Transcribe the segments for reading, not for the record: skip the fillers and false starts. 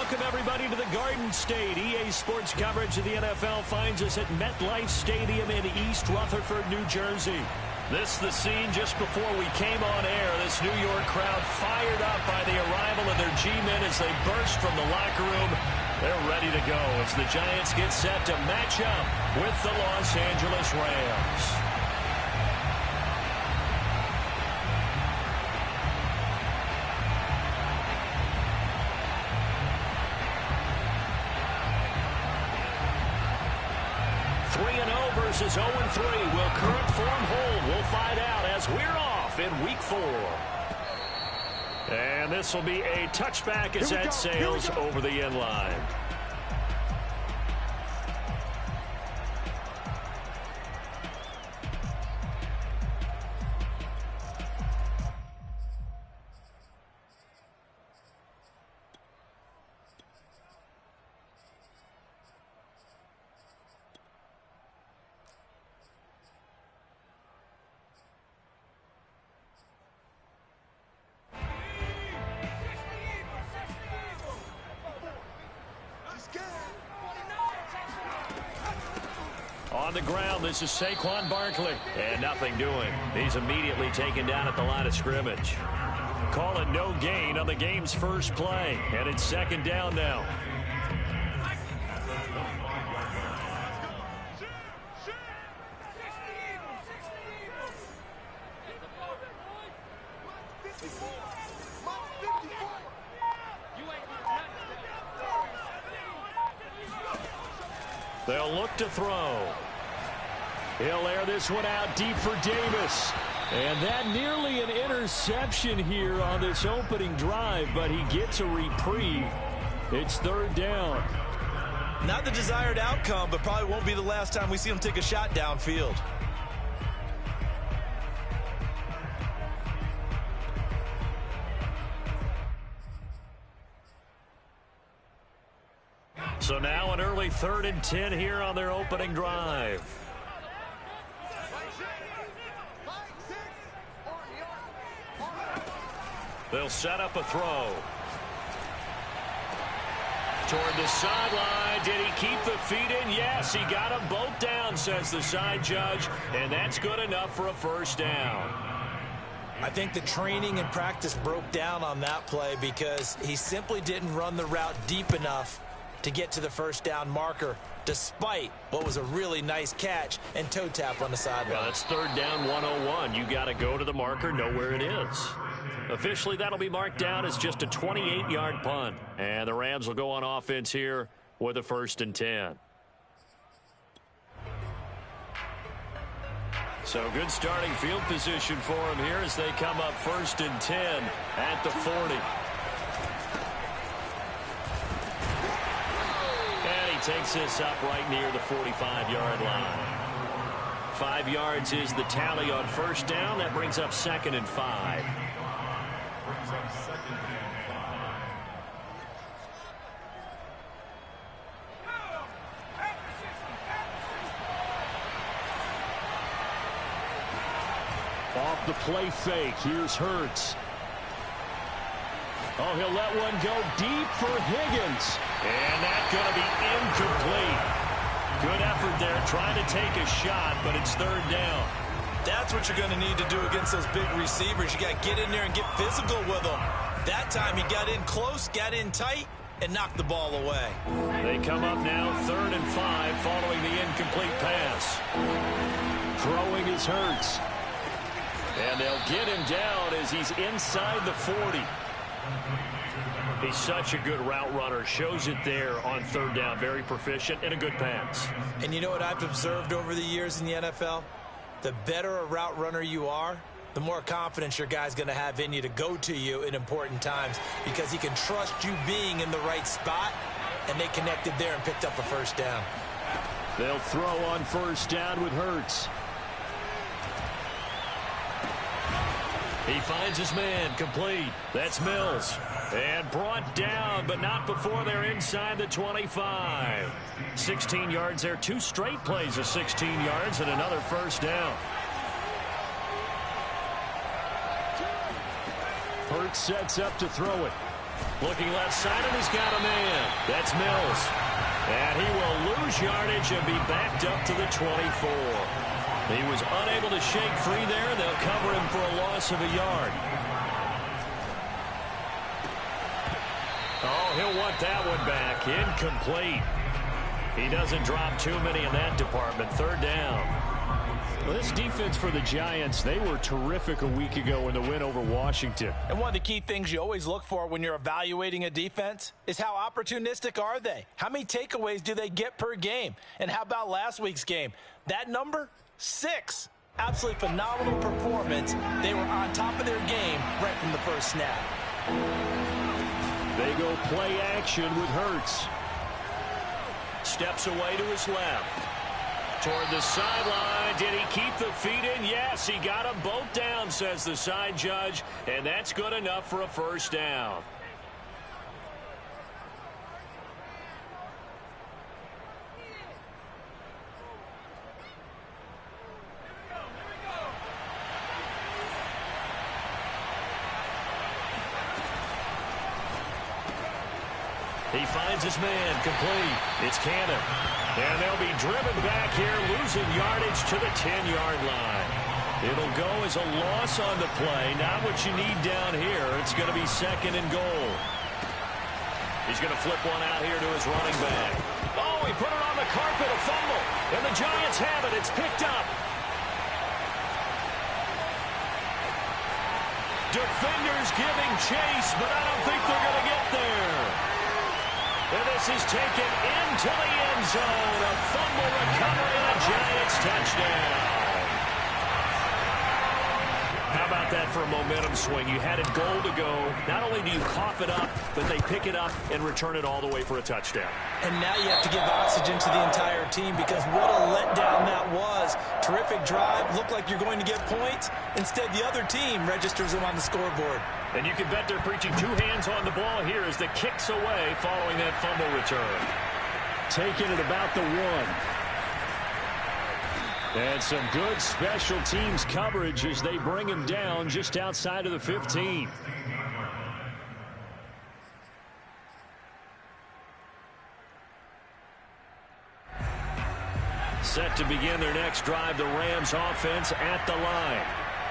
welcome everybody to the Garden State. EA Sports coverage of the NFL finds us at MetLife Stadium in East Rutherford, New Jersey. This the scene just before we came on air. This New York crowd fired up by the arrival of their G-men as they burst from the locker room. They're ready to go as the Giants get set to match up with the Los Angeles Rams. Versus 0-3. Will current form hold? We'll find out as we're off in Week 4. And this will be a touchback as that sails over the end line. On the ground, this is Saquon Barkley. And nothing doing. He's immediately taken down at the line of scrimmage. Call it no gain on the game's first play. And it's second down now. They'll look to throw. He'll air this one out deep for Davis. And that nearly an interception here on this opening drive, but he gets a reprieve. It's third down. Not the desired outcome, but probably won't be the last time we see him take a shot downfield. So now an early 3rd and 10 here on their opening drive. They'll set up a throw. Toward the sideline. Did he keep the feet in? Yes, he got them both down, says the side judge. And that's good enough for a first down. I think the training and practice broke down on that play because he simply didn't run the route deep enough to get to the first down marker, despite what was a really nice catch and toe tap on the sideline. Well, that's third down 101. You got to go to the marker, know where it is. Officially, that'll be marked down as just a 28-yard punt. And the Rams will go on offense here with a 1st and 10. So good starting field position for him here as they come up 1st and 10 at the 40. And he takes this up right near the 45-yard line. 5 yards is the tally on first down. That brings up 2nd and 5. Off the play fake. Here's Hurts. Oh, he'll let one go deep for Higgins. And that's going to be incomplete. Good effort there trying to take a shot, but it's third down. That's what you're going to need to do against those big receivers. You got to get in there and get physical with them. That time he got in close, got in tight, and knocked the ball away. They come up now 3rd and 5 following the incomplete pass. Throwing is Hurts. And they'll get him down as he's inside the 40. He's such a good route runner. Shows it there on third down. Very proficient and a good pass. And you know what I've observed over the years in the NFL? The better a route runner you are, the more confidence your guy's going to have in you to go to you in important times because he can trust you being in the right spot, and they connected there and picked up a first down. They'll throw on first down with Hurts. He finds his man, complete. That's Mills. And brought down, but not before they're inside the 25. 16 yards there. 2 straight plays of 16 yards and another first down. Hurts sets up to throw it. Looking left side, and he's got a man. That's Mills. And he will lose yardage and be backed up to the 24. He was unable to shake free there. They'll cover him for a loss of a yard. Oh, he'll want that one back. Incomplete. He doesn't drop too many in that department. Third down. Well, this defense for the Giants, they were terrific a week ago in the win over Washington. And one of the key things you always look for when you're evaluating a defense is how opportunistic are they? How many takeaways do they get per game? And how about last week's game? That number, 6. Absolutely phenomenal performance. They were on top of their game right from the first snap. They go play action with Hurts. Steps away to his left. Toward the sideline. Did he keep the feet in? Yes, he got them both down, says the side judge. And that's good enough for a first down. He finds his man complete. It's Cannon. And they'll be driven back here, losing yardage to the 10-yard line. It'll go as a loss on the play. Not what you need down here. It's going to be 2nd and goal. He's going to flip one out here to his running back. Oh, he put it on the carpet, a fumble. And the Giants have it. It's picked up. Defenders giving chase, but I don't think they're going to get there. And this is taken into the end zone. A fumble recovery and a Giants touchdown. How about that for a momentum swing? You had it goal to go. Not only do you cough it up, but they pick it up and return it all the way for a touchdown. And now you have to give oxygen to the entire team because what a letdown that was. Terrific drive. Looked like you're going to get points. Instead, the other team registers them on the scoreboard. And you can bet they're preaching 2 hands on the ball here as the kick's away following that fumble return. Taking it about the 1. And some good special teams coverage as they bring him down just outside of the 15. Set to begin their next drive, the Rams offense at the line.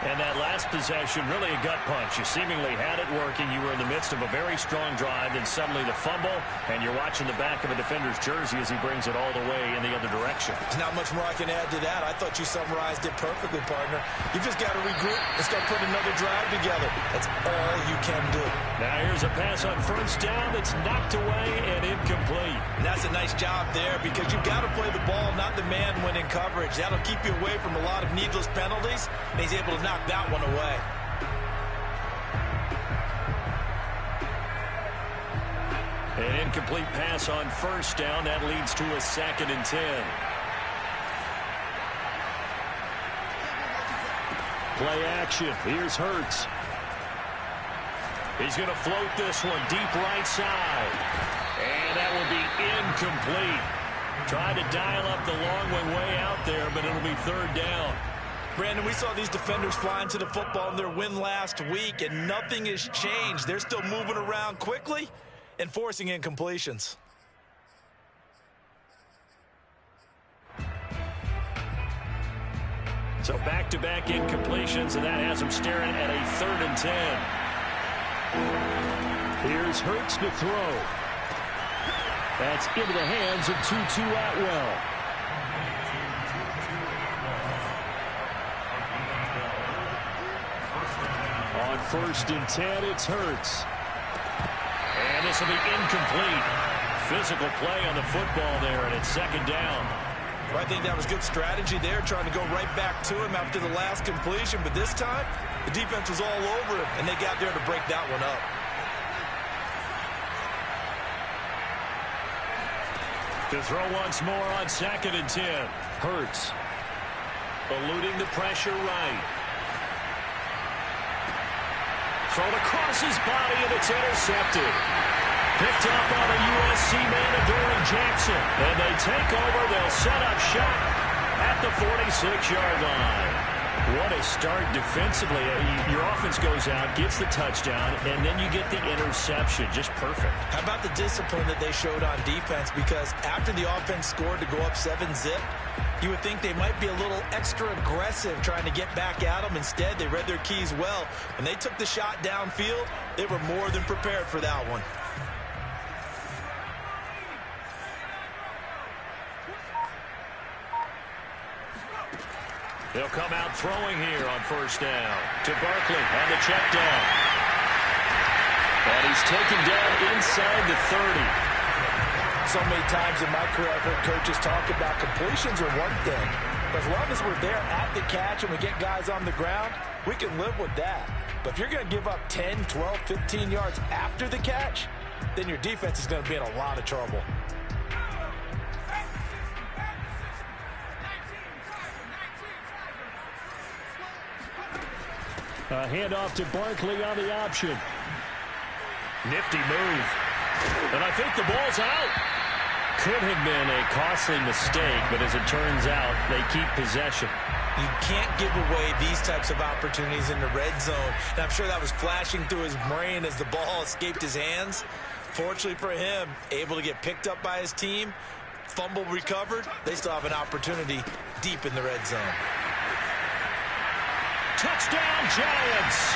And that last possession, really a gut punch. You seemingly had it working. You were in the midst of a very strong drive, then suddenly the fumble, and you're watching the back of a defender's jersey as he brings it all the way in the other direction. There's not much more I can add to that. I thought you summarized it perfectly, partner. You just got to regroup and start putting another drive together. That's all you can do. Now here's a pass on first down that's knocked away and incomplete. And that's a nice job there because you've got to play the ball, not the man when in coverage. That'll keep you away from a lot of needless penalties, and he's able to knock that one away. An incomplete pass on first down. That leads to a 2nd and 10. Play action. Here's Hurts. He's going to float this one deep right side. And that will be incomplete. Tried to dial up the long way out there, but it'll be 3rd down. Brandon, we saw these defenders flying to the football in their win last week, and nothing has changed. They're still moving around quickly and forcing incompletions. So back-to-back incompletions, and that has them staring at a 3rd and 10. Here's Hurts to throw. That's into the hands of Tutu Atwell. On 1st and 10, it's Hurts. And this will be incomplete. Physical play on the football there, and it's 2nd down. Well, I think that was good strategy there, trying to go right back to him after the last completion. But this time, the defense was all over him, and they got there to break that one up. To throw once more on 2nd and 10. Hurts. Eluding the pressure right. Thrown across his body, and it's intercepted. Picked up on a USC man, Adoree Jackson. And they take over. They'll set up shop at the 46-yard line. What a start defensively. Your offense goes out, gets the touchdown, and then you get the interception. Just perfect. How about the discipline that they showed on defense? Because after the offense scored to go up 7-zip, you would think they might be a little extra aggressive trying to get back at them. Instead, they read their keys well. When they took the shot downfield, they were more than prepared for that one. They'll come out throwing here on first down to Barkley on the check down. And he's taken down inside the 30. So many times in my career, I've heard coaches talk about completions are one thing. But as long as we're there at the catch and we get guys on the ground, we can live with that. But if you're going to give up 10, 12, 15 yards after the catch, then your defense is going to be in a lot of trouble. A handoff to Barkley on the option. Nifty move. And I think the ball's out. Could have been a costly mistake, but as it turns out, they keep possession. You can't give away these types of opportunities in the red zone. And I'm sure that was flashing through his brain as the ball escaped his hands. Fortunately for him, able to get picked up by his team, fumble recovered. They still have an opportunity deep in the red zone. Touchdown, Giants!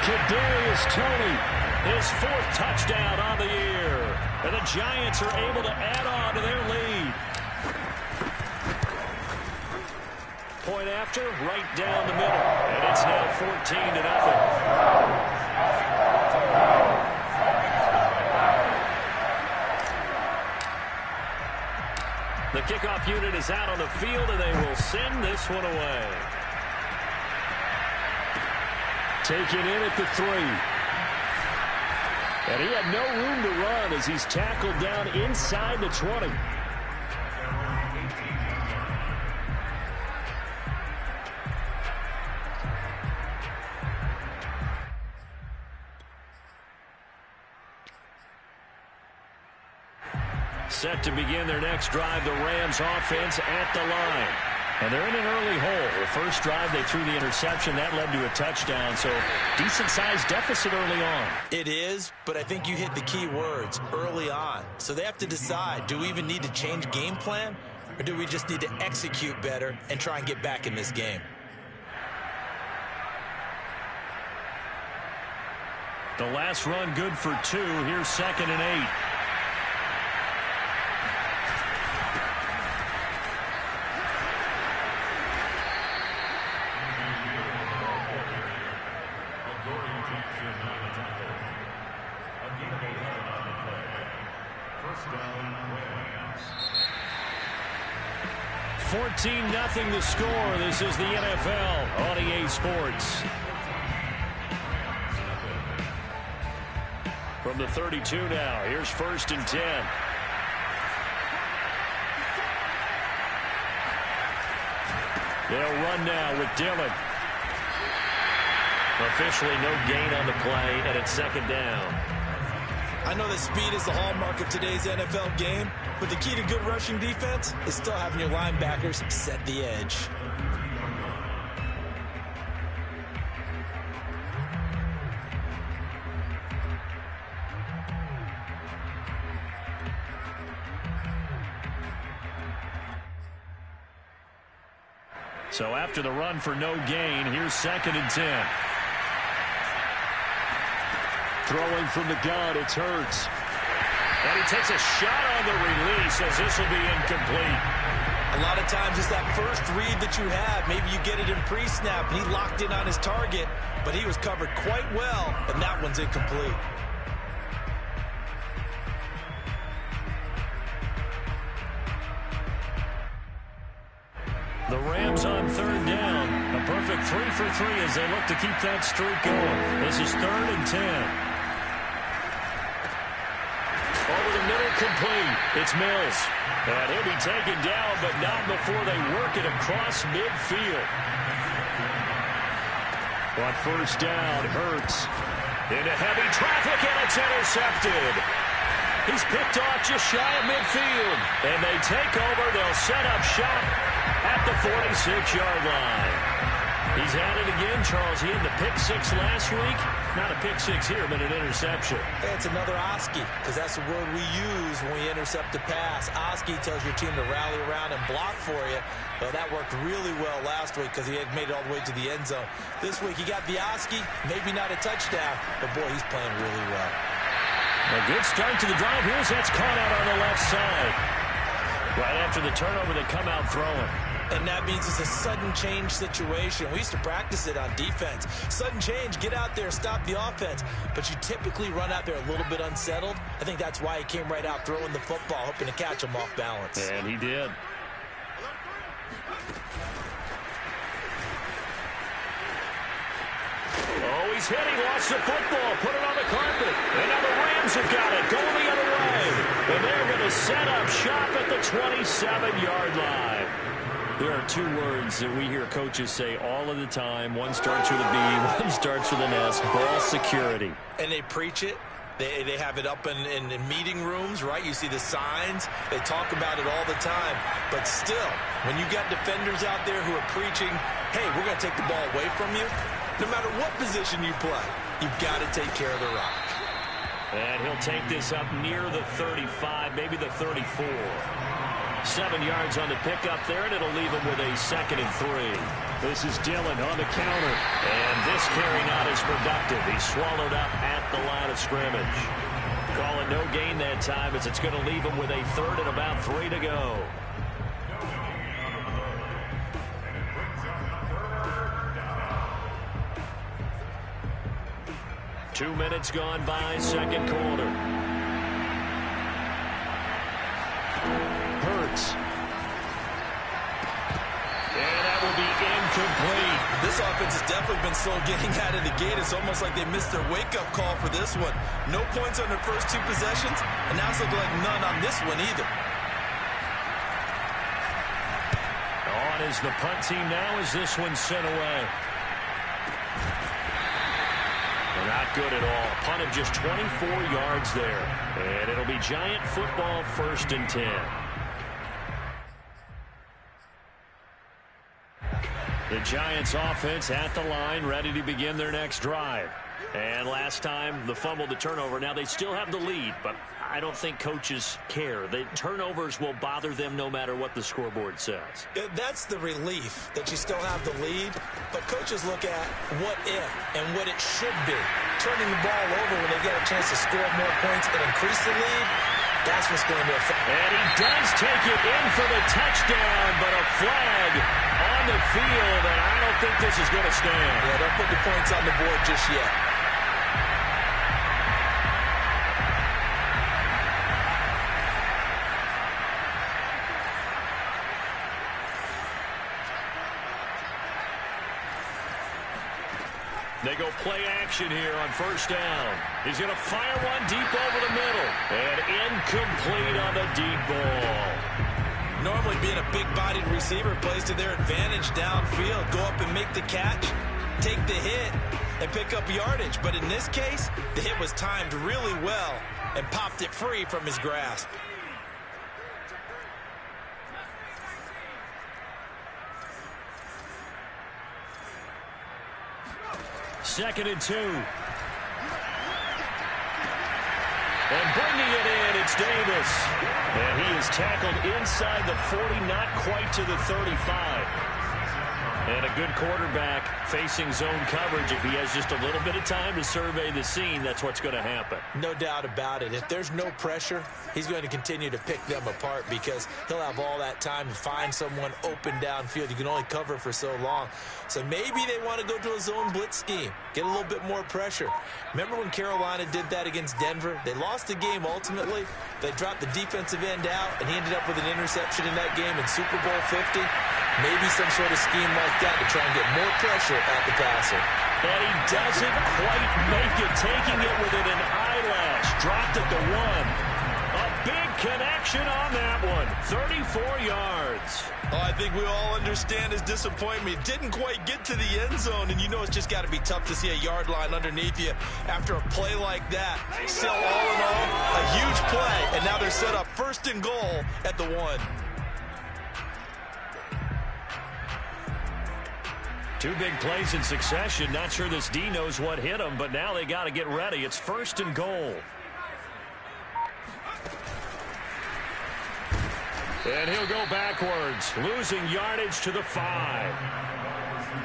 Kadarius Toney, his 4th touchdown on the year. And the Giants are able to add on to their lead. Point after, right down the middle. And it's now 14-0. The kickoff unit is out on the field, and they will send this one away. Taken in at the 3. And he had no room to run as he's tackled down inside the 20. Set to begin their next drive, the Rams offense at the line. And they're in an early hole. The first drive, they threw the interception. That led to a touchdown, so decent-sized deficit early on. It is, but I think you hit the key words, early on. So they have to decide, do we even need to change game plan, or do we just need to execute better and try and get back in this game? The last run good for 2. Here's 2nd and 8. Nothing the score. This is the NFL on EA Sports. From the 32 now, here's 1st and 10. They'll run now with Dillon. Officially no gain on the play, and it's 2nd down. I know that speed is the hallmark of today's NFL game, but the key to good rushing defense is still having your linebackers set the edge. So after the run for no gain, here's 2nd and 10. Throwing from the gun, it's Hurts. And he takes a shot on the release as this will be incomplete. A lot of times it's that first read that you have. Maybe you get it in pre-snap, and he locked in on his target, but he was covered quite well, and that one's incomplete. The Rams on 3rd down. A perfect 3 for 3 as they look to keep that streak going. This is 3rd and 10. Over the middle, complete. It's Mills. And he'll be taken down, but not before they work it across midfield. On 1st down, Hurts. Into heavy traffic, and it's intercepted. He's picked off just shy of midfield. And they take over. They'll set up shop at at the 46-yard line. He's at it again, Charles. He had the pick six last week. Not a pick six here, but an interception. Hey, it's another Oski, because that's the word we use when we intercept a pass. Oski tells your team to rally around and block for you. Well, that worked really well last week because he had made it all the way to the end zone. This week, he got the Oski, maybe not a touchdown, but boy, he's playing really well. A good start to the drive. Here's that's caught out on the left side. Right after the turnover, they come out throwing. And that means it's a sudden change situation. We used to practice it on defense. Sudden change, get out there, stop the offense. But you typically run out there a little bit unsettled. I think that's why he came right out throwing the football, hoping to catch him off balance. And he did. Oh, he's hit. He lost the football. Put it on the carpet. And now the Rams have got it. Going the other way. And they're going to set up shop at the 27-yard line. There are two words that we hear coaches say all of the time. One starts with a B, one starts with an S. Ball security. And they preach it. They have it up in meeting rooms, right? You see the signs. They talk about it all the time. But still, when you got defenders out there who are preaching, hey, we're going to take the ball away from you, no matter what position you play, you've got to take care of the rock. And he'll take this up near the 35, maybe the 34. 7 yards on the pickup there, and it'll leave him with a 2nd and 3. This is Dillon on the counter. And this carry not as productive. He's swallowed up at the line of scrimmage. Call it no gain that time as it's going to leave him with a 3rd and about 3 to go. Two minutes gone by, second quarter. Hurts. And that will be incomplete. This offense has definitely been slow getting out of the gate. It's almost like they missed their wake-up call for this one. No points on their first 2 possessions, and now it's looking like none on this one either. On is the punt team now as this one's sent away. Not good at all. Punt of just 24 yards there. And it'll be Giant football, 1st and 10. The Giants offense at the line, ready to begin their next drive. And last time, the fumble, the turnover. Now they still have the lead, but I don't think coaches care. The turnovers will bother them no matter what the scoreboard says. That's the relief that you still have the lead, but coaches look at what if and what it should be. Turning the ball over when they get a chance to score more points and increase the lead, that's what's going to affect. And he does take it in for the touchdown, but a flag on the field, and I don't think this is going to stand. Yeah, don't put the points on the board just yet. They go play action here on 1st down. He's going to fire one deep over the middle. And incomplete on the deep ball. Normally being a big-bodied receiver plays to their advantage downfield. Go up and make the catch, take the hit, and pick up yardage. But in this case, the hit was timed really well and popped it free from his grasp. Second and 2. And bringing it in, it's Davis. And he is tackled inside the 40, not quite to the 35. And a good quarterback facing zone coverage. If he has just a little bit of time to survey the scene, that's what's going to happen. No doubt about it. If there's no pressure, he's going to continue to pick them apart because he'll have all that time to find someone open downfield. You can only cover for so long. So maybe they want to go to a zone blitz scheme, get a little bit more pressure. Remember when Carolina did that against Denver? They lost the game ultimately. They dropped the defensive end out, and he ended up with an interception in that game in Super Bowl 50. Maybe some sort of scheme like that to try and get more pressure at the passer. And he doesn't quite make it, taking it within an eyelash. Dropped at the 1. A big connection on that one. 34 yards. Oh, I think we all understand his disappointment. Didn't quite get to the end zone, and you know it's just got to be tough to see a yard line underneath you after a play like that. Still, all in all, a huge play, and now they're set up 1st and goal at the 1. Two big plays in succession. Not sure this D knows what hit him, but now they got to get ready. It's 1st and goal. And he'll go backwards, losing yardage to the 5.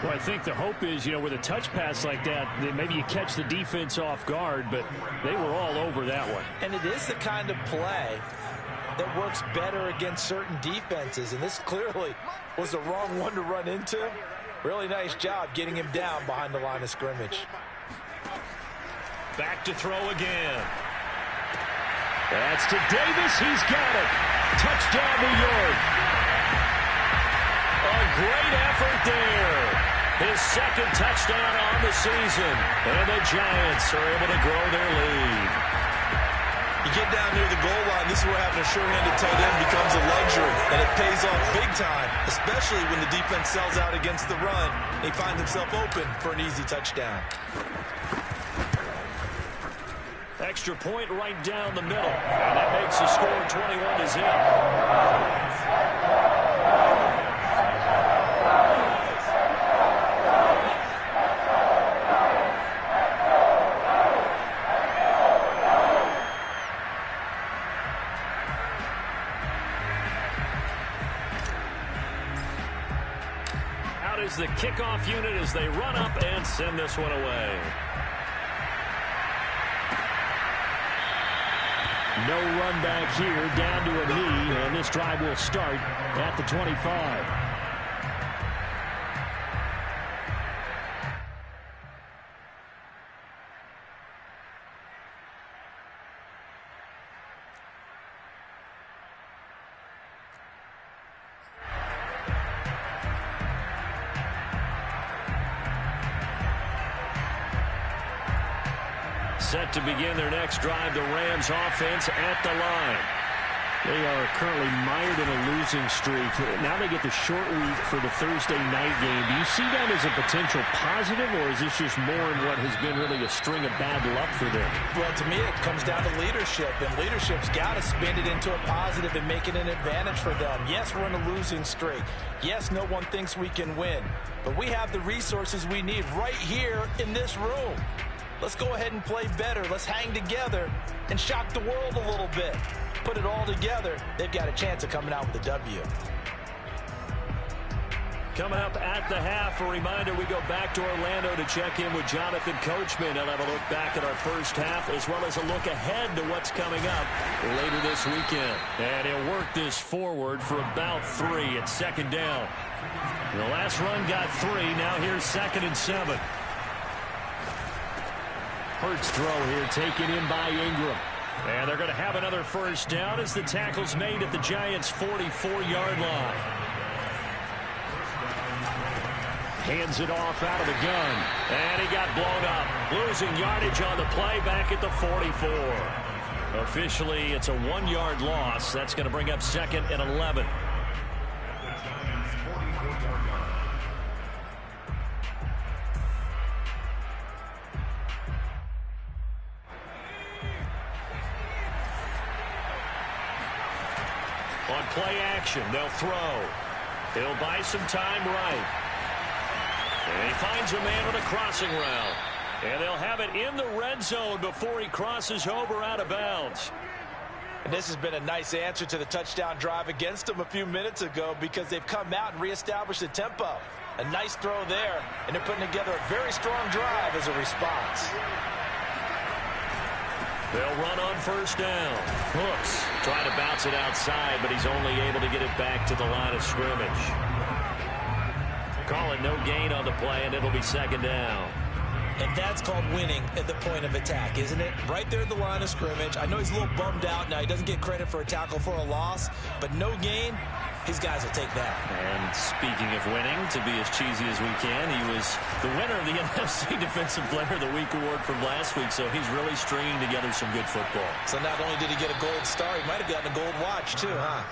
Well, I think the hope is, with a touch pass like that maybe you catch the defense off guard, but they were all over that one. And it is the kind of play that works better against certain defenses, and this clearly was the wrong one to run into. Really nice job getting him down behind the line of scrimmage. Back to throw again. That's to Davis. He's got it. Touchdown, New York. A great effort there. His 2nd touchdown on the season. And the Giants are able to grow their lead. You get down near the goal line, this is where having a sure-handed tight end becomes a luxury, and it pays off big time, especially when the defense sells out against the run. He finds himself open for an easy touchdown. Extra point right down the middle, and that makes the score 21-0. The kickoff unit as they run up and send this one away. No run back here, down to a knee, and this drive will start at the 25. Set to begin their next drive, the Rams offense at the line. They are currently mired in a losing streak. Now they get the short week for the Thursday night game. Do you see that as a potential positive, or is this just more in what has been really a string of bad luck for them? Well, to me, it comes down to leadership, and leadership's got to spin it into a positive and make it an advantage for them. Yes, we're in a losing streak. Yes, no one thinks we can win, but we have the resources we need right here in this room. Let's go ahead and play better. Let's hang together and shock the world a little bit. Put it all together, they've got a chance of coming out with a W. Coming up at the half, a reminder, we go back to Orlando to check in with Jonathan Coachman. He'll have a look back at our first half as well as a look ahead to what's coming up later this weekend. And he'll work this forward for about 3 at 2nd down. The last run got 3. Now here's 2nd and 7. Hurts throw here taken in by Ingram. And they're going to have another first down as the tackle's made at the Giants' 44-yard line. Hands it off out of the gun. And he got blown up. Losing yardage on the play back at the 44. Officially, it's a 1-yard loss. That's going to bring up 2nd and 11. On play action, they'll throw. He'll buy some time right. And he finds a man with a crossing route. And they'll have it in the red zone before he crosses over out of bounds. And this has been a nice answer to the touchdown drive against them a few minutes ago because they've come out and reestablished the tempo. A nice throw there, and they're putting together a very strong drive as a response. They'll run on first down. Hooks trying to bounce it outside, but he's only able to get it back to the line of scrimmage. Calling no gain on the play, and it'll be 2nd down. And that's called winning at the point of attack, isn't it? Right there at the line of scrimmage. I know he's a little bummed out now. He doesn't get credit for a tackle for a loss, but no gain, his guys will take that. And speaking of winning, to be as cheesy as we can, he was the winner of the NFC Defensive Player of the Week award from last week, so he's really stringing together some good football. So not only did he get a gold star, he might have gotten a gold watch too, huh?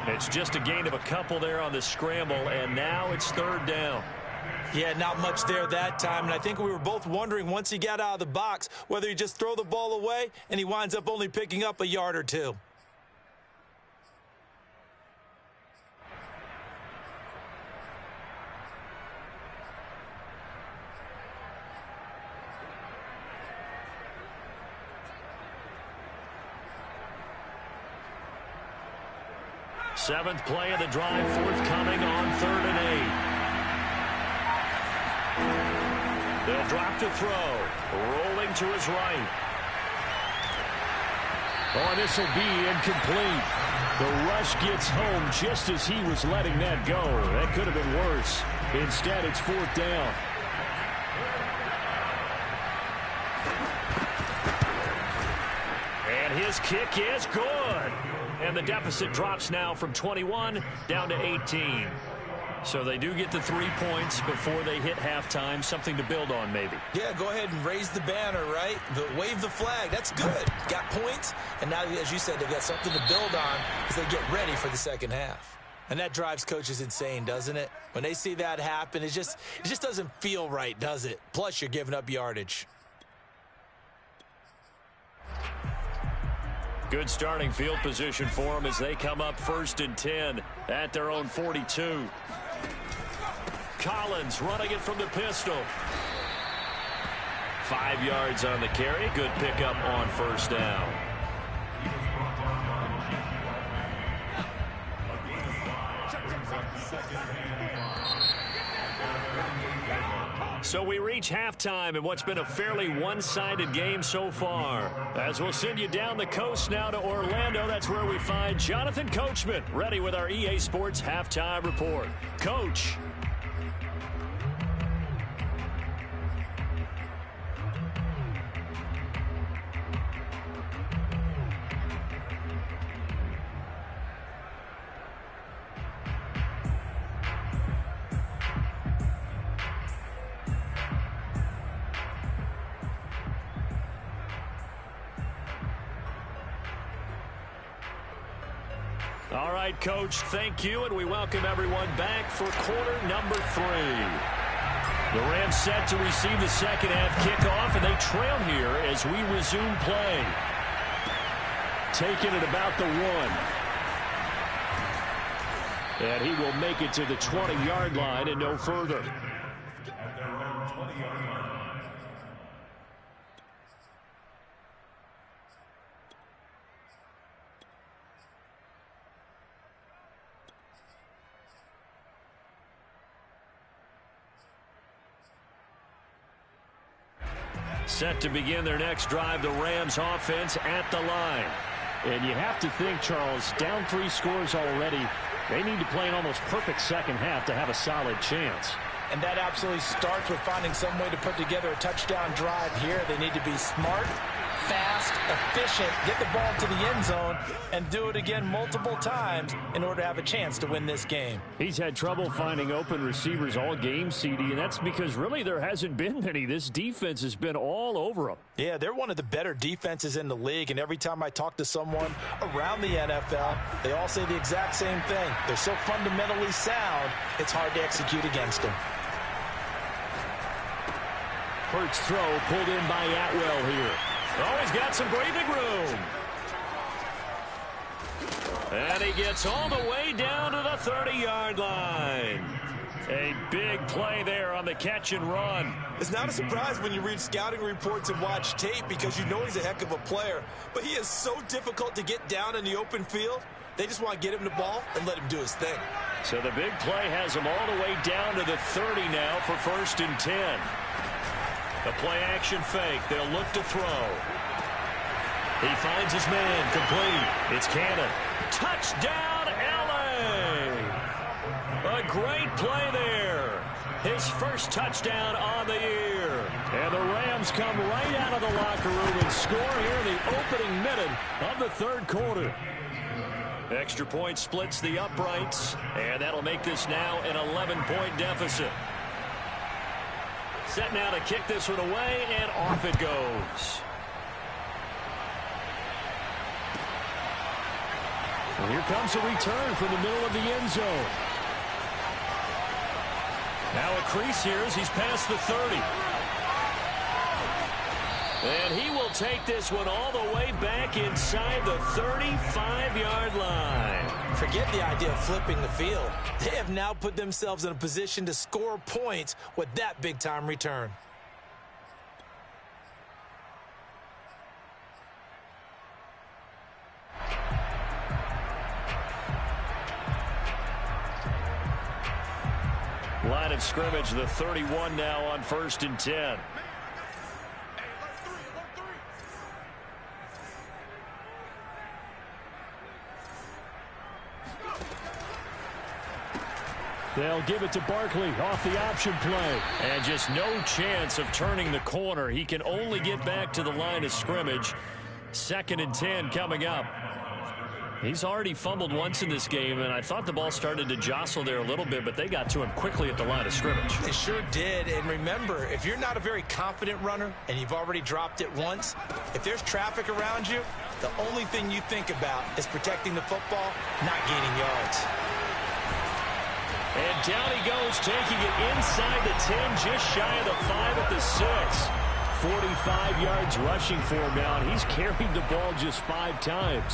It's just a gain of a couple there on the scramble, and now it's 3rd down. Yeah, not much there that time, and I think we were both wondering once he got out of the box whether he just throw the ball away and he winds up only picking up a yard or 2. Seventh play of the drive forthcoming on 3rd and 8. They'll drop to throw. Rolling to his right. Oh, and this will be incomplete. The rush gets home just as he was letting that go. That could have been worse. Instead, it's 4th down. And his kick is good. And the deficit drops now from 21 down to 18. So they do get the 3 points before they hit halftime. Something to build on, maybe. Yeah, go ahead and raise the banner, right? Wave the flag. That's good. Got points. And now, as you said, they've got something to build on as they get ready for the second half. And that drives coaches insane, doesn't it? When they see that happen, it just doesn't feel right, does it? Plus, you're giving up yardage. Good starting field position for them as they come up 1st and 10 at their own 42. Collins running it from the pistol. 5 yards on the carry. Good pickup on 1st down. So we reach halftime in what's been a fairly one-sided game so far. As we'll send you down the coast now to Orlando, that's where we find Jonathan Coachman ready with our EA Sports Halftime Report. Coach. All right, Coach, thank you, and we welcome everyone back for quarter number 3. The Rams set to receive the second half kickoff, and they trail here as we resume play. Taking it about the 1. And he will make it to the 20-yard line and no further. Set to begin their next drive, the Rams offense at the line. And you have to think, Charles, down 3 scores already. They need to play an almost perfect second half to have a solid chance. And that absolutely starts with finding some way to put together a touchdown drive here. They need to be smart, fast, efficient, get the ball to the end zone, and do it again multiple times in order to have a chance to win this game. He's had trouble finding open receivers all game, CD, and that's because really there hasn't been many. This defense has been all over them. Yeah, they're one of the better defenses in the league, and every time I talk to someone around the NFL, they all say the exact same thing. They're so fundamentally sound, it's hard to execute against them. Hurts throw pulled in by Atwell here. Oh, he's got some breathing room. And he gets all the way down to the 30-yard line. A big play there on the catch and run. It's not a surprise when you read scouting reports and watch tape because you know he's a heck of a player. But he is so difficult to get down in the open field. They just want to get him the ball and let him do his thing. So the big play has him all the way down to the 30 now for 1st and 10. The play action fake. They'll look to throw. He finds his man complete. It's Cannon. Touchdown, L.A. A great play there. His first touchdown on the year. And the Rams come right out of the locker room and score here in the opening minute of the 3rd quarter. Extra point splits the uprights, and that'll make this now an 11-point deficit. Set now to kick this one away, and off it goes. And here comes a return from the middle of the end zone. Now a crease here as he's past the 30. And he will take this one all the way back inside the 35-yard line. Forget the idea of flipping the field. They have now put themselves in a position to score points with that big-time return. scrimmage. The 31 now on 1st and 10. They'll give it to Barkley off the option play. And just no chance of turning the corner. He can only get back to the line of scrimmage. 2nd and 10 coming up. He's already fumbled once in this game, and I thought the ball started to jostle there a little bit, but they got to him quickly at the line of scrimmage. They sure did. And remember, if you're not a very confident runner and you've already dropped it once, if there's traffic around you, the only thing you think about is protecting the football, not gaining yards. And down he goes, taking it inside the 10, just shy of the 5 at the 6. 45 yards rushing for him now, and he's carried the ball just 5 times.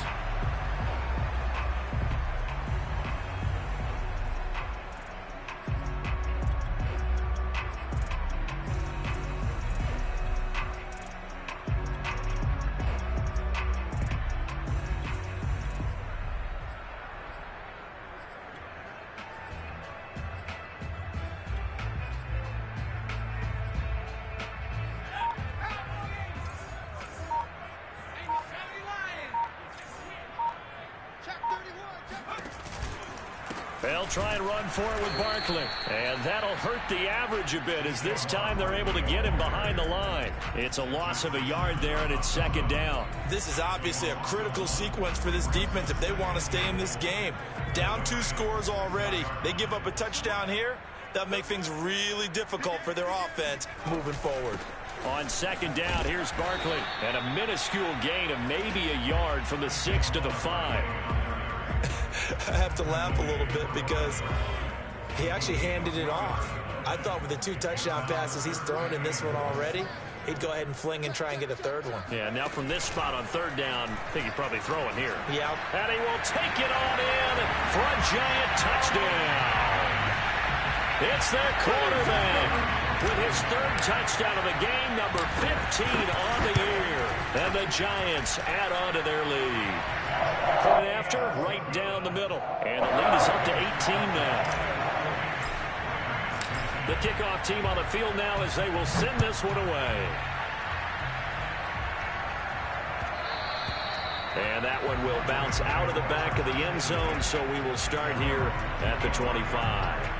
They'll try and run for it with Barkley. And that'll hurt the average a bit as this time they're able to get him behind the line. It's a loss of a yard there, and it's 2nd down. This is obviously a critical sequence for this defense if they want to stay in this game. Down 2 scores already. They give up a touchdown here. That'll make things really difficult for their offense moving forward. On 2nd down, here's Barkley. And a minuscule gain of maybe a yard from the 6 to the 5. I have to laugh a little bit because he actually handed it off. I thought with the 2 touchdown passes he's thrown in this one already, he'd go ahead and fling and try and get a 3rd one. Yeah, now from this spot on 3rd down, I think he'd probably throw it here. Yeah. And he will take it on in for a giant touchdown. It's their quarterback with his 3rd touchdown of the game, number 15 on the year. And the Giants add on to their lead. Point after, right down the middle. And the lead is up to 18 now. The kickoff team on the field now as they will send this one away. And that one will bounce out of the back of the end zone, so we will start here at the 25.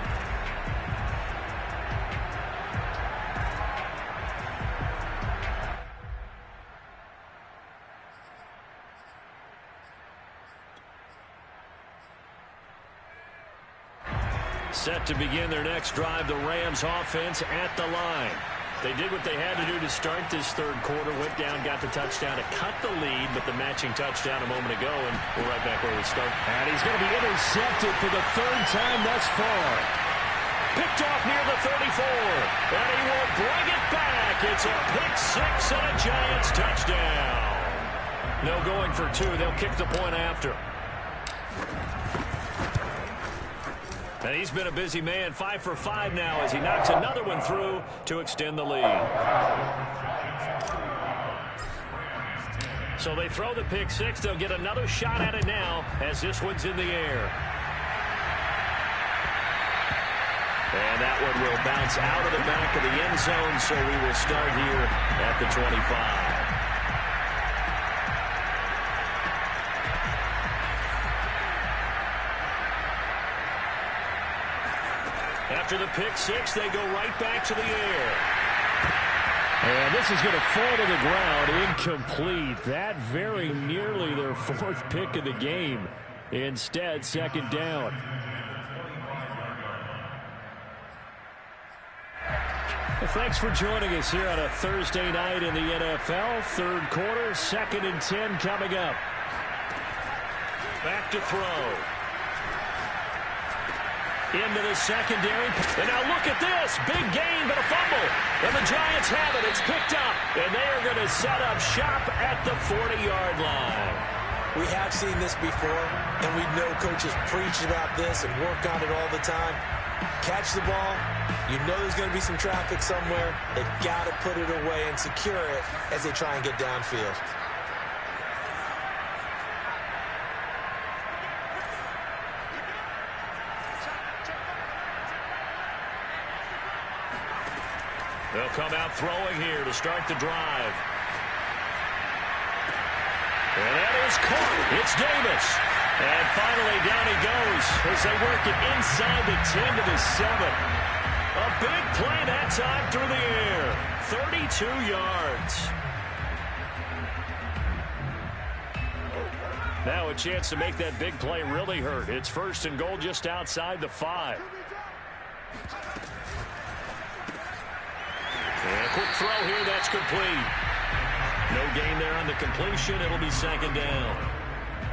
Set to begin their next drive, the Rams offense at the line. They did what they had to do to start this 3rd quarter, went down, got the touchdown to cut the lead, but the matching touchdown a moment ago, and we're right back where we start. And he's going to be intercepted for the 3rd time thus far. Picked off near the 34, and he will bring it back. It's a pick 6 and a Giants touchdown. No going for 2. They'll kick the point after. And he's been a busy man, 5 for 5 now as he knocks another one through to extend the lead. So they throw the pick 6. They'll get another shot at it now as this one's in the air. And that one will bounce out of the back of the end zone, so we will start here at the 25. After the pick 6, they go right back to the air. And this is going to fall to the ground, incomplete. That very nearly their 4th pick of the game. Instead, 2nd down. Well, thanks for joining us here on a Thursday night in the NFL. 3rd quarter, 2nd and 10 coming up. Back to throw. Into the secondary. And now look at this. Big gain, but a fumble. And the Giants have it. It's picked up. And they are going to set up shop at the 40-yard line. We have seen this before, and we know coaches preach about this and work on it all the time. Catch the ball. You know there's going to be some traffic somewhere. They've got to put it away and secure it as they try and get downfield. They'll come out throwing here to start the drive. And that is caught. It's Davis. And finally down he goes as they work it inside the 10 to the 7. A big play that time through the air. 32 yards. Now a chance to make that big play really hurt. It's 1st and goal just outside the 5. And a quick throw here, that's complete. No gain there on the completion. It'll be 2nd down.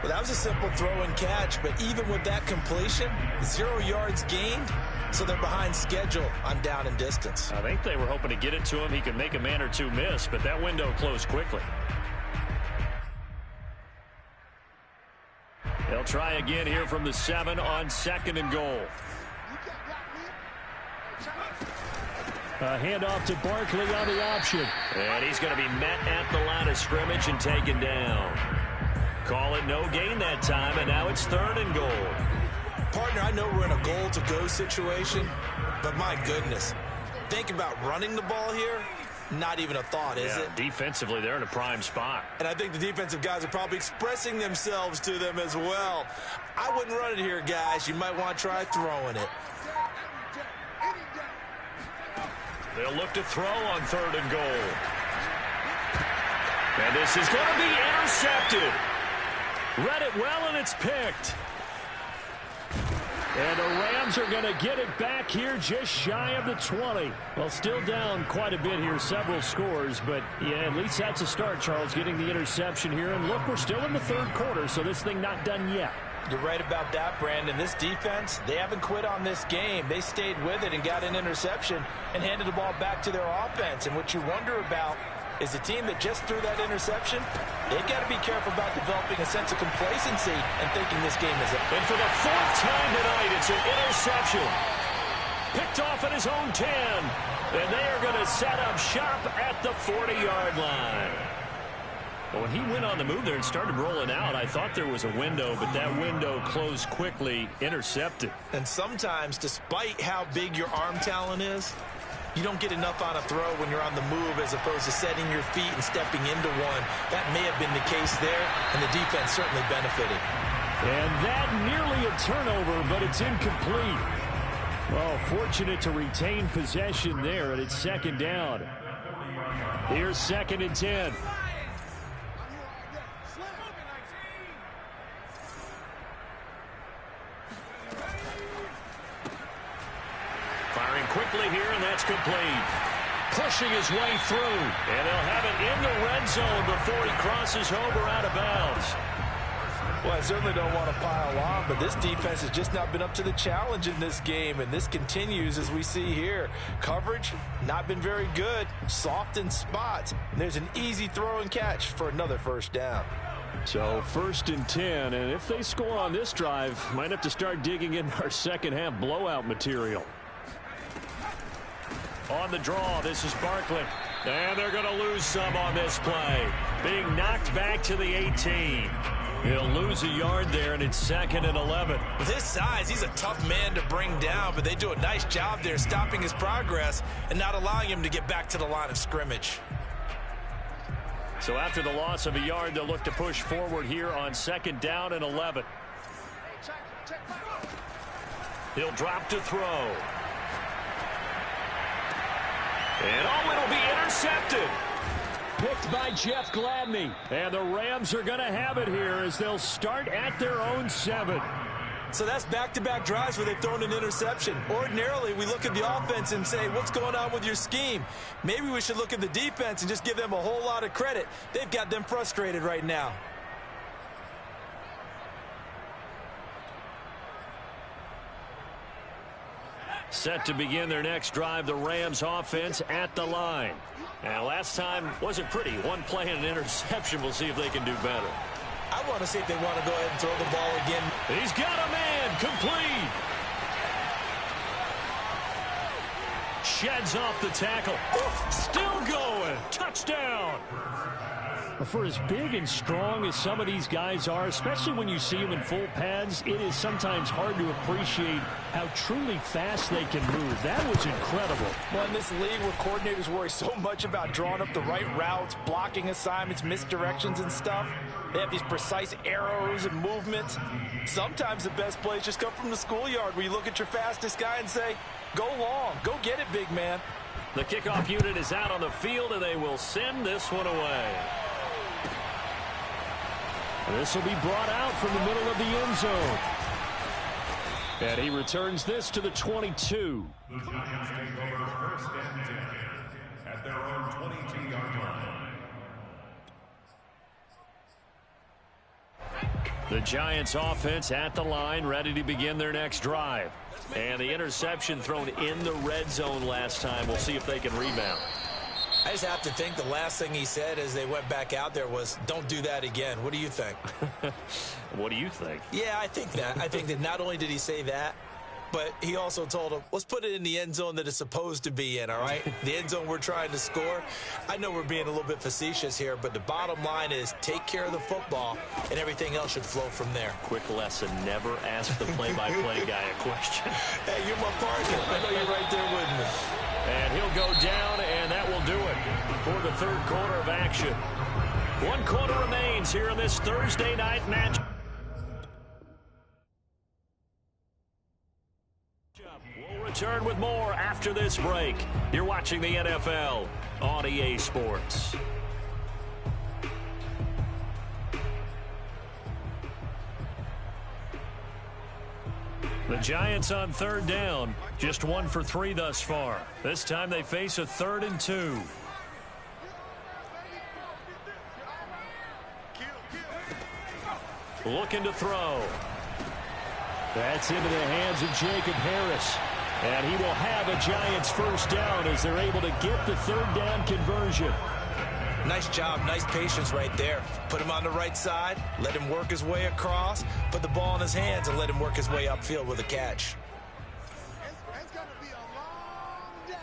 Well, that was a simple throw and catch, but even with that completion, 0 yards gained, so they're behind schedule on down and distance. I think they were hoping to get it to him. He could make a man or two miss, but that window closed quickly. They'll try again here from the 7 on 2nd and goal. A handoff to Barkley on the option. And he's going to be met at the line of scrimmage and taken down. Call it no gain that time, and now it's 3rd and goal. Partner, I know we're in a goal-to-go situation, but my goodness, think about running the ball here. Not even a thought, is it? Defensively, they're in a prime spot. And I think the defensive guys are probably expressing themselves to them as well. I wouldn't run it here, guys. You might want to try throwing it. They'll look to throw on 3rd and goal. And this is going to be intercepted. Read it well, and it's picked. And the Rams are going to get it back here just shy of the 20. Well, still down quite a bit here, several scores. But, yeah, at least that's a start, Charles, getting the interception here. And, look, we're still in the 3rd quarter, so this thing not done yet. You're right about that, Brandon. This defense, they haven't quit on this game. They stayed with it and got an interception and handed the ball back to their offense. And what you wonder about is the team that just threw that interception, they've got to be careful about developing a sense of complacency and thinking this game is up. And for the 4th time tonight, it's an interception. Picked off at his own 10. And they are going to set up shop at the 40-yard line. Well, when he went on the move there and started rolling out, I thought there was a window, but that window closed quickly, intercepted. And sometimes, despite how big your arm talent is, you don't get enough on a throw when you're on the move as opposed to setting your feet and stepping into one. That may have been the case there, and the defense certainly benefited. And that nearly a turnover, but it's incomplete. Well, fortunate to retain possession there, and it's 2nd down. Here's 2nd and 10. Firing quickly here, and that's complete. Pushing his way through, and they'll have it in the red zone before he crosses over out of bounds. Well, I certainly don't want to pile on, but this defense has just not been up to the challenge in this game, and this continues as we see here. Coverage, not been very good, soft in spots, and there's an easy throw and catch for another 1st down. So 1st and 10, and if they score on this drive, might have to start digging in our second-half blowout material. On the draw, this is Barkley. And they're going to lose some on this play. Being knocked back to the 18. He'll lose a yard there, and it's 2nd and 11. With his size, he's a tough man to bring down, but they do a nice job there stopping his progress and not allowing him to get back to the line of scrimmage. So after the loss of a yard, they'll look to push forward here on 2nd down and 11. He'll drop to throw. And it'll be intercepted. Picked by Jeff Gladney. And the Rams are going to have it here as they'll start at their own 7. So that's back-to-back drives where they've thrown an interception. Ordinarily, we look at the offense and say, what's going on with your scheme? Maybe we should look at the defense and just give them a whole lot of credit. They've got them frustrated right now. Set to begin their next drive, the Rams offense at the line. Now, last time wasn't pretty. One play and an interception. We'll see if they can do better. I want to see if they want to go ahead and throw the ball again. He's got a man, complete. Sheds off the tackle. Still going. Touchdown. For as big and strong as some of these guys are, especially when you see them in full pads, it is sometimes hard to appreciate how truly fast they can move. That was incredible. Well, in this league where coordinators worry so much about drawing up the right routes, blocking assignments, misdirections and stuff, they have these precise arrows and movements. Sometimes the best plays just come from the schoolyard where you look at your fastest guy and say, go long, go get it, big man. The kickoff unit is out on the field, and they will send this one away. This will be brought out from the middle of the end zone. And he returns this to the 22. The Giants take over first and 10 at their own 22-yard line. The Giants offense at the line, ready to begin their next drive. And the interception thrown in the red zone last time. We'll see if they can rebound. I just have to think the last thing he said as they went back out there was, don't do that again. What do you think? What do you think? Yeah, I think that. I think that not only did he say that, but he also told him, let's put it in the end zone that it's supposed to be in, all right? The end zone we're trying to score. I know we're being a little bit facetious here, but the bottom line is take care of the football, and everything else should flow from there. Quick lesson, never ask the play-by-play guy a question. Hey, you're my partner. I know you're right there with me. And he'll go down, and that will do it for the third quarter of action. 1 quarter remains here in this Thursday night match. We'll return with more after this break. You're watching the NFL on EA Sports. The Giants on third down, just 1 for 3 thus far. This time they face a 3rd and 2. Looking to throw. That's into the hands of Jacob Harris. And he will have a Giants first down as they're able to get the 3rd down conversion. Nice job, nice patience right there. Put him on the right side, let him work his way across, put the ball in his hands, and let him work his way upfield with a catch. It's going to be a long day.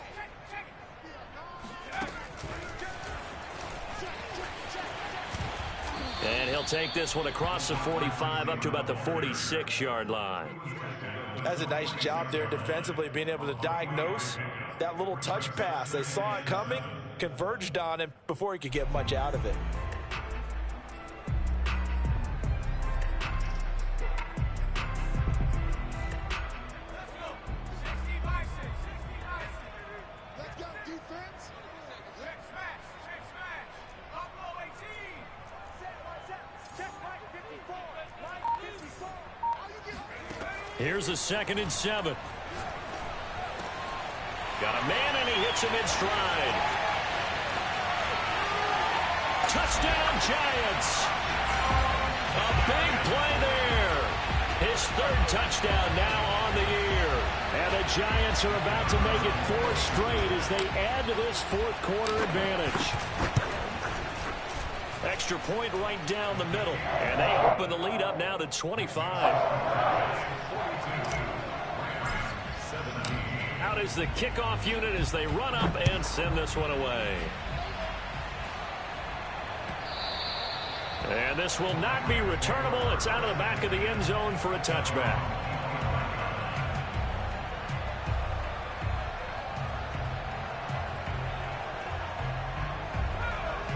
And he'll take this one across the 45 up to about the 46-yard line. That's a nice job there defensively, being able to diagnose that little touch pass. They saw it coming, converged on him before he could get much out of it. Let's go, defense. Here's a 2nd and 7. Got a man, and he hits him in stride. Touchdown, Giants. A big play there. His 3rd touchdown now on the year. And the Giants are about to make it 4 straight as they add to this 4th quarter advantage. Extra point right down the middle. And they open the lead up now to 25. Out is the kickoff unit as they run up and send this one away. And this will not be returnable. It's out of the back of the end zone for a touchback.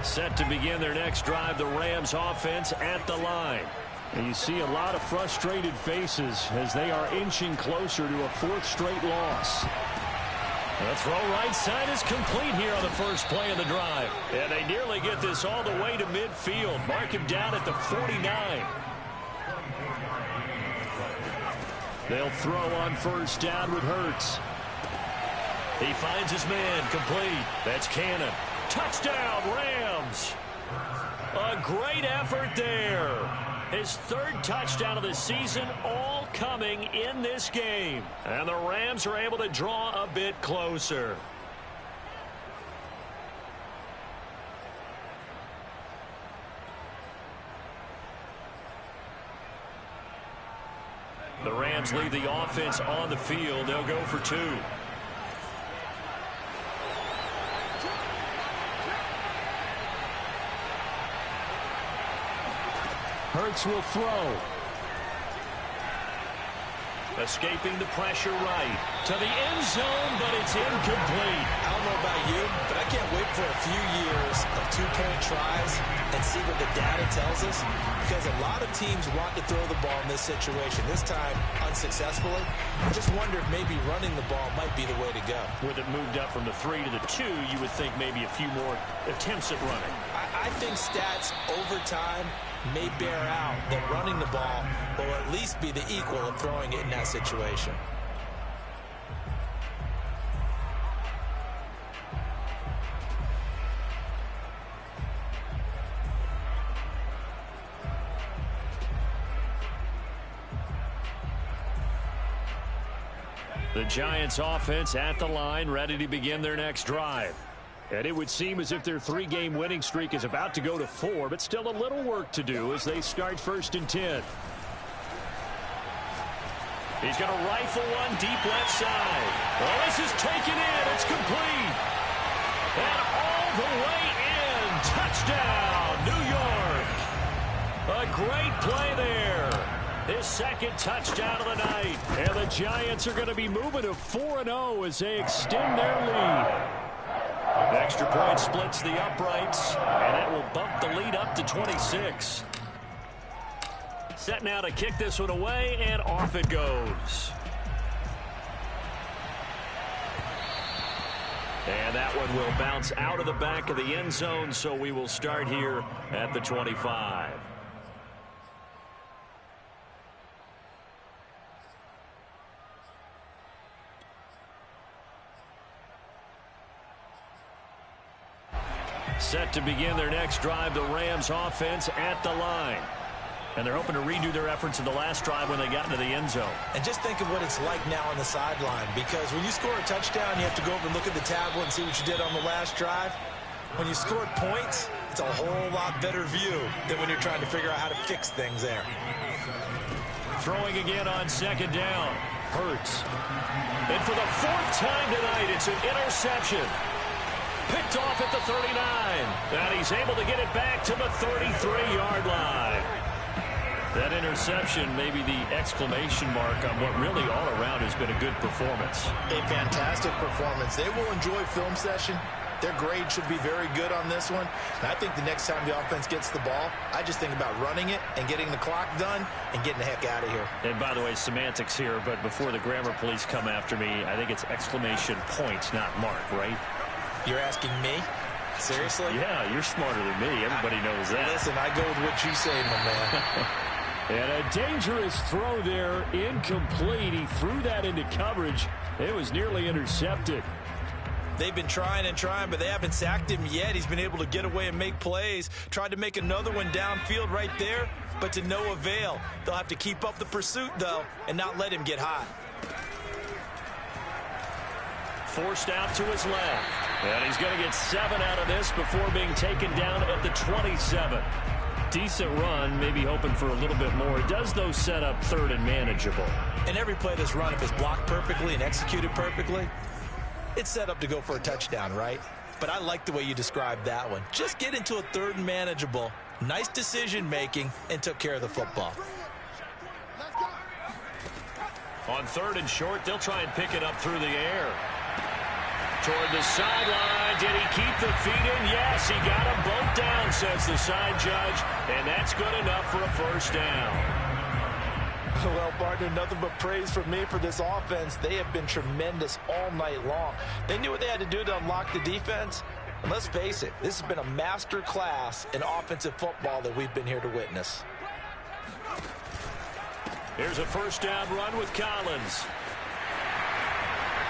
Set to begin their next drive, the Rams offense at the line. And you see a lot of frustrated faces as they are inching closer to a 4th straight loss. The throw right side is complete here on the first play of the drive. And they nearly get this all the way to midfield. Mark him down at the 49. They'll throw on first down with Hurts. He finds his man, complete. That's Cannon. Touchdown, Rams. A great effort there. His 3rd touchdown of the season, all coming in this game. And the Rams are able to draw a bit closer. The Rams leave the offense on the field. They'll go for 2. Hurts will throw. Escaping the pressure right to the end zone, but it's incomplete. I don't know about you, but I can't wait for a few years of two-point tries and see what the data tells us, because a lot of teams want to throw the ball in this situation, this time unsuccessfully. I just wonder if maybe running the ball might be the way to go. With it moved up from the 3 to the 2, you would think maybe a few more attempts at running. I think stats over time may bear out that running the ball will at least be the equal of throwing it in that situation. The Giants offense at the line, ready to begin their next drive. And it would seem as if their 3-game winning streak is about to go to 4, but still a little work to do as they start 1st and 10. He's going to rifle one deep left side. Well, this is taken in. It's complete. And all the way in. Touchdown, New York. A great play there. His second touchdown of the night. And the Giants are going to be moving to 4-0 as they extend their lead. The extra point splits the uprights, and it will bump the lead up to 26. Set now to kick this one away, and off it goes. And that one will bounce out of the back of the end zone, so we will start here at the 25. Set to begin their next drive, the Rams offense at the line. And they're hoping to redo their efforts in the last drive when they got into the end zone. And just think of what it's like now on the sideline, because when you score a touchdown, you have to go over and look at the tablet and see what you did on the last drive. When you scored points, it's a whole lot better view than when you're trying to figure out how to fix things there. Throwing again on 2nd down. Hurts. And for the 4th time tonight, it's an interception. Picked off at the 39. And he's able to get it back to the 33-yard line. That interception may be the exclamation mark on what really all around has been a good performance. A fantastic performance. They will enjoy film session. Their grade should be very good on this one. And I think the next time the offense gets the ball, I just think about running it and getting the clock done and getting the heck out of here. And by the way, semantics here, but before the grammar police come after me, I think it's exclamation point, not mark, right? You're asking me? Seriously? Yeah, you're smarter than me. Everybody knows that. Listen, I go with what you say, my man. And a dangerous throw there, incomplete. He threw that into coverage. It was nearly intercepted. They've been trying and trying, but they haven't sacked him yet. He's been able to get away and make plays. Tried to make another one downfield right there, but to no avail. They'll have to keep up the pursuit, though, and not let him get hot. Forced out to his left. And he's going to get 7 out of this before being taken down at the 27. Decent run, maybe hoping for a little bit more. It does, though, set up 3rd and manageable. And every play that's run, if it's blocked perfectly and executed perfectly, it's set up to go for a touchdown, right? But I like the way you described that one. Just get into a 3rd and manageable, nice decision-making, and took care of the football. On 3rd and short, they'll try and pick it up through the air. Toward the sideline. Did he keep the feet in? Yes, he got them both down, says the side judge. And that's good enough for a 1st down. Well, partner, nothing but praise from me for this offense. They have been tremendous all night long. They knew what they had to do to unlock the defense. And let's face it, this has been a master class in offensive football that we've been here to witness. Here's a 1st down run with Collins.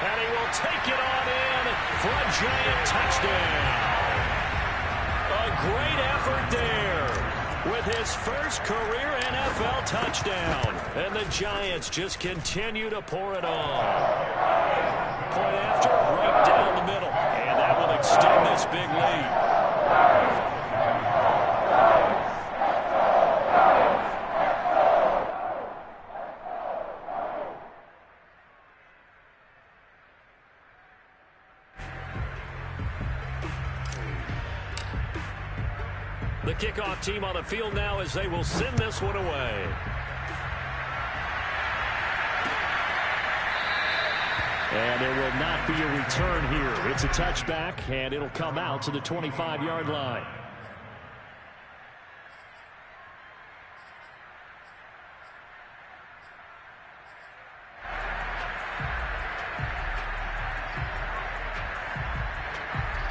And he will take it on in for a giant touchdown. A great effort there with his first career NFL touchdown. And the Giants just continue to pour it on. Point after, right down the middle. And that will extend this big lead. The kickoff team on the field now as they will send this one away. And there will not be a return here. It's a touchback, and it'll come out to the 25-yard line.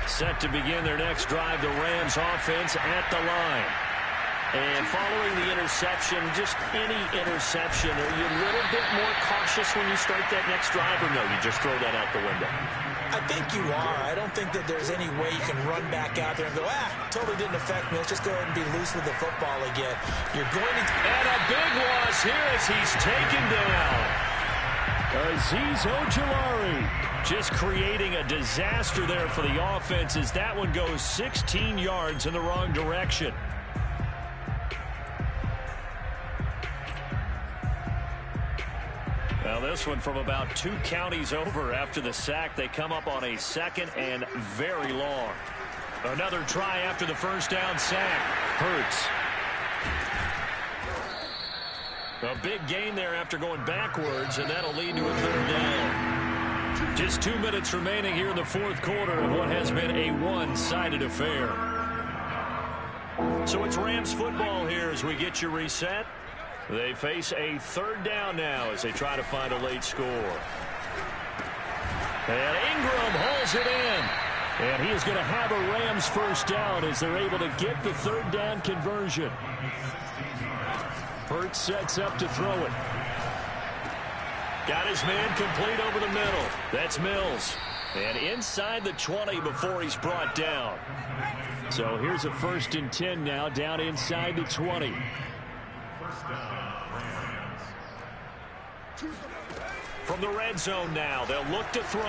Set to begin their next drive, the Rams offense at the line. And following the interception, just any interception, are you a little bit more cautious when you start that next drive, or no, you just throw that out the window? I think you are. I don't think that there's any way you can run back out there and go, totally didn't affect me. Let's just go ahead and be loose with the football again. You're going to... And a big loss here as he's taken down. Azeez Ojulari just creating a disaster there for the offense as that one goes 16 yards in the wrong direction. Now this one from about 2 counties over after the sack. They come up on a 2nd and very long. Another try after the first down sack. Hurts. A big gain there after going backwards, and that'll lead to a 3rd down. Just 2 minutes remaining here in the 4th quarter of what has been a one-sided affair. So it's Rams football here as we get you reset. They face a 3rd down now as they try to find a late score. And Ingram hauls it in. And he is going to have a Rams first down as they're able to get the 3rd down conversion. Hurts sets up to throw it. Got his man complete over the middle. That's Mills. And inside the 20 before he's brought down. So here's a 1st and 10 now, down inside the 20. From the red zone now, they'll look to throw.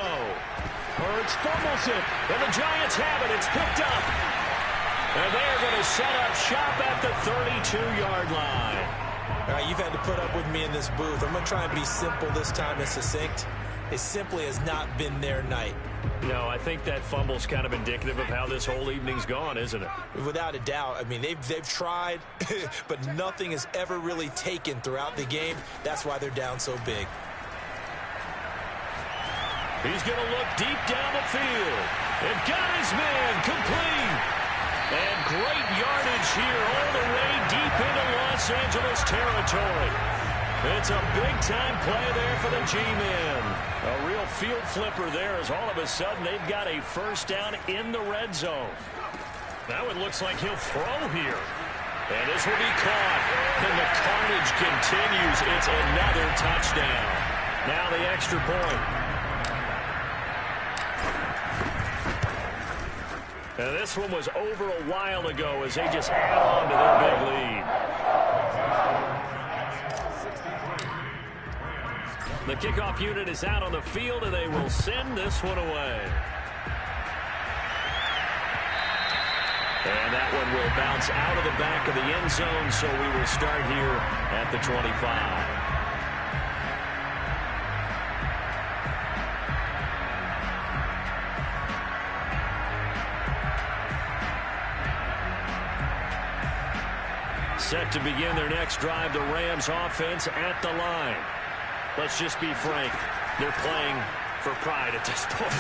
Hurts fumbles it, and the Giants have it. It's picked up. And they're going to set up shop at the 32-yard line. All right, you've had to put up with me in this booth. I'm going to try and be simple this time and succinct. It simply has not been their night. No, I think that fumble's kind of indicative of how this whole evening's gone, isn't it? Without a doubt. I mean, they've tried, but nothing has ever really taken throughout the game. That's why they're down so big. He's going to look deep down the field. And got his man complete. And great yardage here all the way deep into Los Angeles territory. It's a big-time play there for the G-men. A real field flipper there as all of a sudden they've got a first down in the red zone. Now it looks like he'll throw here. And this will be caught. And the carnage continues. It's another touchdown. Now the extra point. And this one was over a while ago as they just add on to their big lead. The kickoff unit is out on the field, and they will send this one away. And that one will bounce out of the back of the end zone, so we will start here at the 25. Set to begin their next drive, the Rams offense at the line. Let's just be frank. They're playing for pride at this point.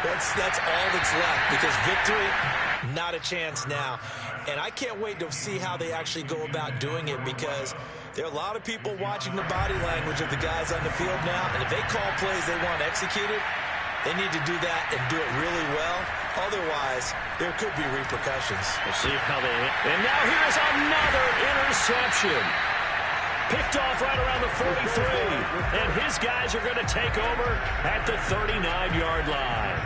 that's all that's left, because victory, not a chance now. And I can't wait to see how they actually go about doing it, because there are a lot of people watching the body language of the guys on the field now. And if they call plays they want executed, they need to do that and do it really well. Otherwise, there could be repercussions. We'll see how they hit. And now here's another interception. Picked off right around the 43. And his guys are going to take over at the 39-yard line.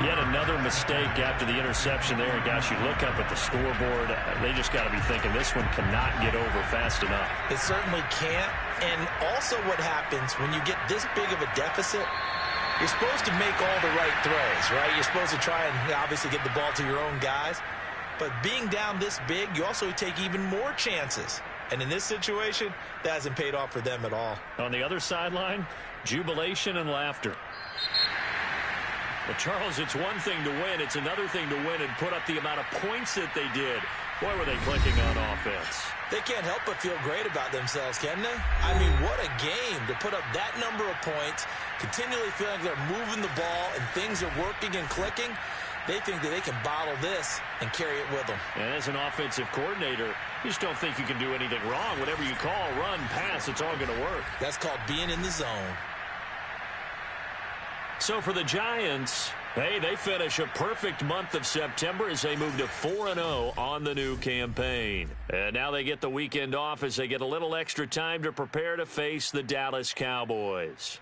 Yet another mistake after the interception there. And gosh, you look up at the scoreboard, they just got to be thinking this one cannot get over fast enough. It certainly can't. And also what happens when you get this big of a deficit, you're supposed to make all the right throws, right? You're supposed to try and obviously get the ball to your own guys. But being down this big, you also take even more chances. And in this situation, that hasn't paid off for them at all. On the other sideline, jubilation and laughter. But, Charles, it's one thing to win. It's another thing to win and put up the amount of points that they did. Boy, were they clicking on offense. They can't help but feel great about themselves, can they? I mean, what a game to put up that number of points, continually feeling they're moving the ball and things are working and clicking. They think that they can bottle this and carry it with them. And as an offensive coordinator, you just don't think you can do anything wrong. Whatever you call, run, pass, it's all going to work. That's called being in the zone. So for the Giants, hey, they finish a perfect month of September as they move to 4-0 on the new campaign. And now they get the weekend off as they get a little extra time to prepare to face the Dallas Cowboys.